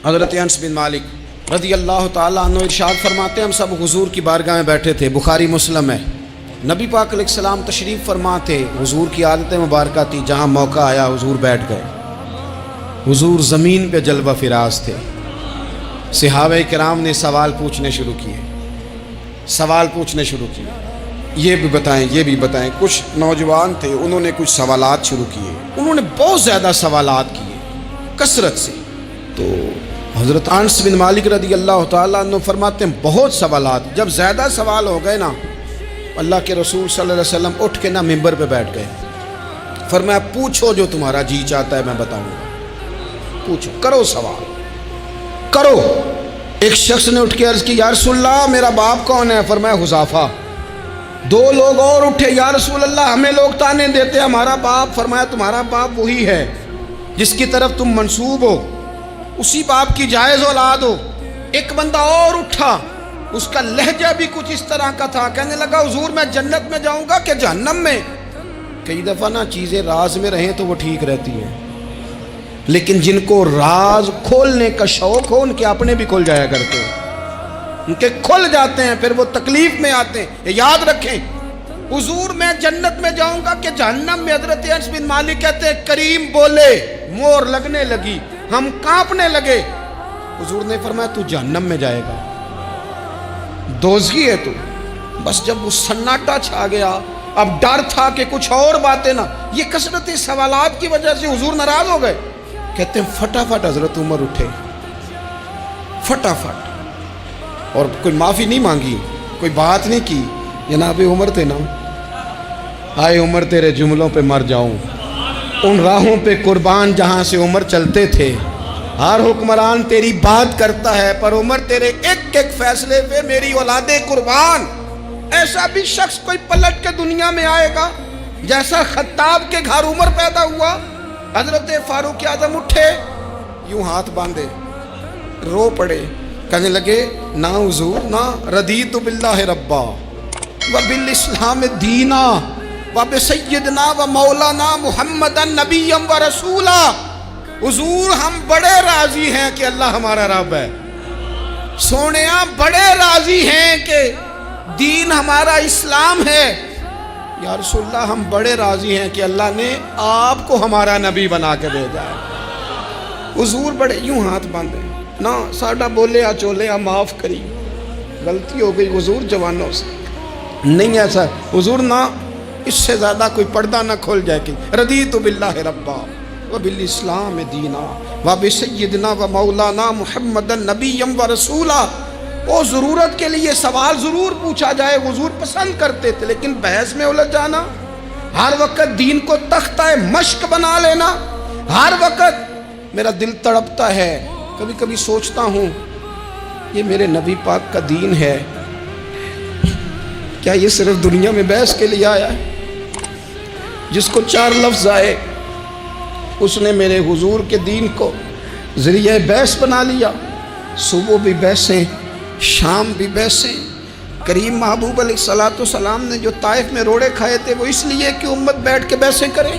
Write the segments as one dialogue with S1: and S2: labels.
S1: حضرت انس بن مالک رضی اللہ تعالیٰ عنہ ارشاد فرماتے ہیں ہم سب حضور کی بارگاہ میں بیٹھے تھے، بخاری مسلم ہے، نبی پاک علیہ السلام تشریف فرما تھے، حضور کی عادت مبارکہ تھی جہاں موقع آیا حضور بیٹھ گئے، حضور زمین پہ جلوہ فراز تھے، صحابہ کرام نے سوال پوچھنے شروع کیے، یہ بھی بتائیں، کچھ نوجوان تھے انہوں نے کچھ سوالات شروع کیے، انہوں نے بہت زیادہ سوالات کیے کثرت سے، تو حضرت انس بن مالک رضی اللہ تعالیٰ عنہ فرماتے ہیں بہت سوالات، جب زیادہ سوال ہو گئے نا اللہ کے رسول صلی اللہ علیہ وسلم اٹھ کے نا ممبر پہ بیٹھ گئے، فرمایا پوچھو جو تمہارا جی چاہتا ہے میں بتاؤں گا، پوچھو، کرو سوال کرو۔ ایک شخص نے اٹھ کے عرض کی یا رسول اللہ میرا باپ کون ہے؟ فرمایا حذیفہ۔ دو لوگ اور اٹھے یا رسول اللہ ہمیں لوگ تانے دیتے ہمارا باپ، فرمایا تمہارا باپ وہی ہے جس کی طرف تم منسوب ہو، اسی باپ کی جائز اولاد ہو۔ ایک بندہ اور اٹھا، اس کا لہجہ بھی کچھ اس طرح کا تھا، کہنے لگا حضور میں جنت میں جاؤں گا کہ جہنم میں؟ کئی دفعہ نا چیزیں راز میں رہیں تو وہ ٹھیک رہتی ہیں، لیکن جن کو راز کھولنے کا شوق ہو ان کے اپنے بھی کھل جایا کرتے ہیں، ان کے کھل جاتے ہیں پھر وہ تکلیف میں آتے ہیں۔ یہ یاد رکھیں، حضور میں جنت میں جاؤں گا کہ جہنم میں؟ حضرت انس بن مالک کہتے ہیں کریم بولے، مور لگنے لگی، ہم کانپنے لگے، حضور نے فرمایا تو جہنم میں جائے گا، دوزخی ہے تو۔ بس جب وہ سناٹا چھا گیا، اب ڈر تھا کہ کچھ اور باتیں نہ، یہ کثرت سوالات کی وجہ سے حضور ناراض ہو گئے، کہتے ہیں فٹافٹ حضرت عمر اٹھے، فٹافٹ، اور کوئی معافی نہیں مانگی، کوئی بات نہیں کی، جناب عمر تھے نا، آئے عمر تیرے جملوں پہ مر جاؤں، ان راہوں پہ قربان جہاں سے عمر چلتے تھے، ہر حکمران تیری بات کرتا ہے پر عمر تیرے ایک ایک فیصلے پہ میری اولادیں قربان۔ ایسا بھی شخص کوئی پلٹ کے دنیا میں آئے گا جیسا خطاب کے گھر عمر پیدا ہوا۔ حضرت فاروق اعظم اٹھے، یوں ہاتھ باندھے، رو پڑے، کہنے لگے نہ حضور نہ، رضیت باللہ ربا وبالاسلام دینا وبسیدنا ومولانا محمد نبی و رسولا۔ حضور ہم بڑے راضی ہیں کہ اللہ ہمارا رب ہے، سونیا بڑے راضی ہیں کہ دین ہمارا اسلام ہے، یا رسول اللہ ہم بڑے راضی ہیں کہ اللہ نے آپ کو ہمارا نبی بنا کے بھیجا ہے۔ حضور بڑے یوں ہاتھ باندھے، نہ ساڈا بولیا چولیا معاف کری، غلطی ہو گئی حضور جوانوں سے، نہیں ایسا حضور، نہ اس سے زیادہ کوئی پردہ نہ کھول جائے کہ رضیت باللہ ربا وبالاسلام دینا وبسیدنا ومولانا محمد نبی و رسولا۔ وہ ضرورت کے لیے سوال ضرور پوچھا جائے، حضور پسند کرتے تھے، لیکن بحث میں الجھ جانا، ہر وقت دین کو تختہ مشق بنا لینا، ہر وقت میرا دل تڑپتا ہے، کبھی کبھی سوچتا ہوں یہ میرے نبی پاک کا دین ہے، کیا یہ صرف دنیا میں بحث کے لیے آیا ہے؟ جس کو 4 لفظ آئے اس نے میرے حضور کے دین کو ذریعہ بحث بنا لیا، صبح بھی بحثیں، شام بھی بحثیں۔ کریم محبوب علیہ السلام نے جو طائف میں روڑے کھائے تھے وہ اس لیے کہ امت بیٹھ کے بحثیں کرے،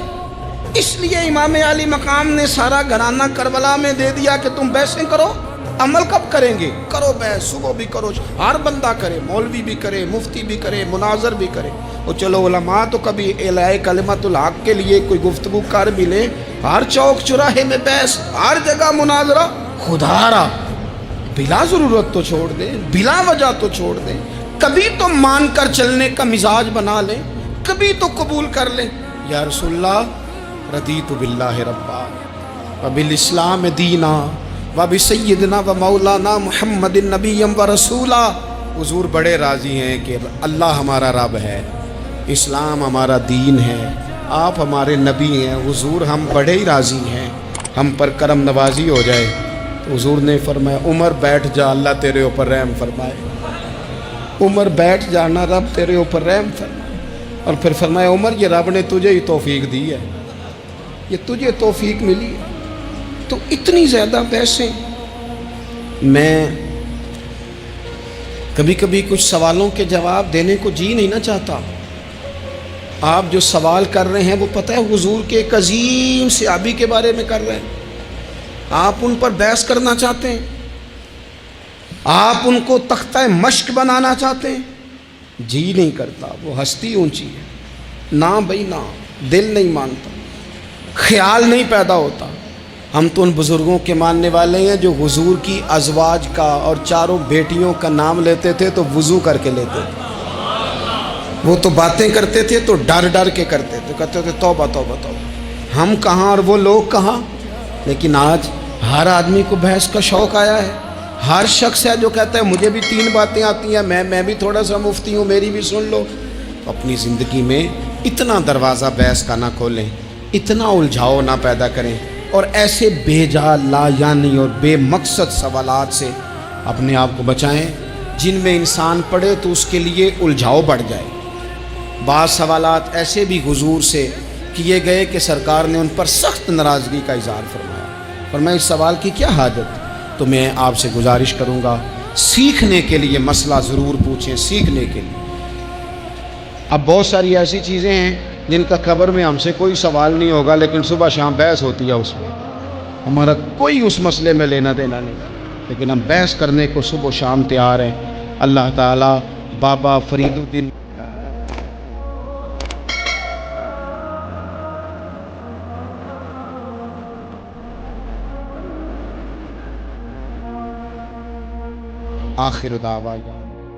S1: اس لیے امام علی مقام نے سارا گھرانہ کربلا میں دے دیا کہ تم بحثیں کرو۔ عمل کب کریں گے؟ کرو بحث، صبح بھی کرو، ہر بندہ کرے، مولوی بھی کرے، مفتی بھی کرے، مناظر بھی کرے، اور چلو علماء تو کبھی اعلاء کلمت الحق کے لیے کوئی گفتگو کر بھی لیں، ہر چوک چراہے میں بحث، ہر جگہ مناظرہ، خدا را بلا ضرورت تو چھوڑ دیں، بلا وجہ تو چھوڑ دیں، کبھی تو مان کر چلنے کا مزاج بنا لیں، کبھی تو قبول کر لیں۔ یا رسول اللہ رضیت باللہ ربا وبالاسلام دینا وبسیدنا ومولانا محمد نبی و رسولا۔ حضور بڑے راضی ہیں کہ اللہ ہمارا رب ہے، اسلام ہمارا دین ہے، آپ ہمارے نبی ہیں، حضور ہم بڑے ہی راضی ہیں، ہم پر کرم نوازی ہو جائے۔ تو حضور نے فرمایا عمر بیٹھ جا، اللہ تیرے اوپر رحم فرمائے، عمر بیٹھ جانا، رب تیرے اوپر رحم فرمائے۔ اور پھر فرمایا عمر یہ رب نے تجھے ہی توفیق دی ہے، یہ تجھے توفیق ملی ہے۔ تو اتنی زیادہ بحثیں، میں کبھی کبھی کچھ سوالوں کے جواب دینے کو جی نہیں نہ چاہتا۔ آپ جو سوال کر رہے ہیں وہ پتہ ہے حضور کے ایک عظیم صحابی کے بارے میں کر رہے ہیں، آپ ان پر بحث کرنا چاہتے ہیں؟ آپ ان کو تختہ مشق بنانا چاہتے ہیں؟ جی نہیں کرتا، وہ ہستی اونچی ہے، نہ بھائی نہ، دل نہیں مانتا، خیال نہیں پیدا ہوتا۔ ہم تو ان بزرگوں کے ماننے والے ہیں جو حضور کی ازواج کا اور چاروں بیٹیوں کا نام لیتے تھے تو وضو کر کے لیتے تھے۔ وہ تو باتیں کرتے تھے تو ڈر ڈر کے کرتے تھے، کہتے تھے توبہ توبہ توبہ۔ ہم کہاں اور وہ لوگ کہاں؟ لیکن آج ہر آدمی کو بحث کا شوق آیا ہے۔ ہر شخص ہے جو کہتا ہے مجھے بھی 3 باتیں آتی ہیں، میں بھی تھوڑا سا مفتی ہوں، میری بھی سن لو۔ تو اپنی زندگی میں اتنا دروازہ بحث کا نہ کھولیں، اتنا الجھاؤ نہ پیدا کریں، اور ایسے بے جا لا یعنی اور بے مقصد سوالات سے اپنے آپ کو بچائیں جن میں انسان پڑھے تو اس کے لیے الجھاؤ بڑھ جائے۔ بعض سوالات ایسے بھی حضور سے کیے گئے کہ سرکار نے ان پر سخت ناراضگی کا اظہار فرمایا، فرمایا اس سوال کی کیا حاجت؟ تو میں آپ سے گزارش کروں گا سیکھنے کے لیے مسئلہ ضرور پوچھیں، سیکھنے کے لیے۔ اب بہت ساری ایسی چیزیں ہیں جن کا قبر میں ہم سے کوئی سوال نہیں ہوگا، لیکن صبح شام بحث ہوتی ہے، اس میں ہمارا کوئی اس مسئلے میں لینا دینا نہیں، لیکن ہم بحث کرنے کو صبح و شام تیار ہیں۔ اللہ تعالیٰ بابا فرید الدین آخر دعوانا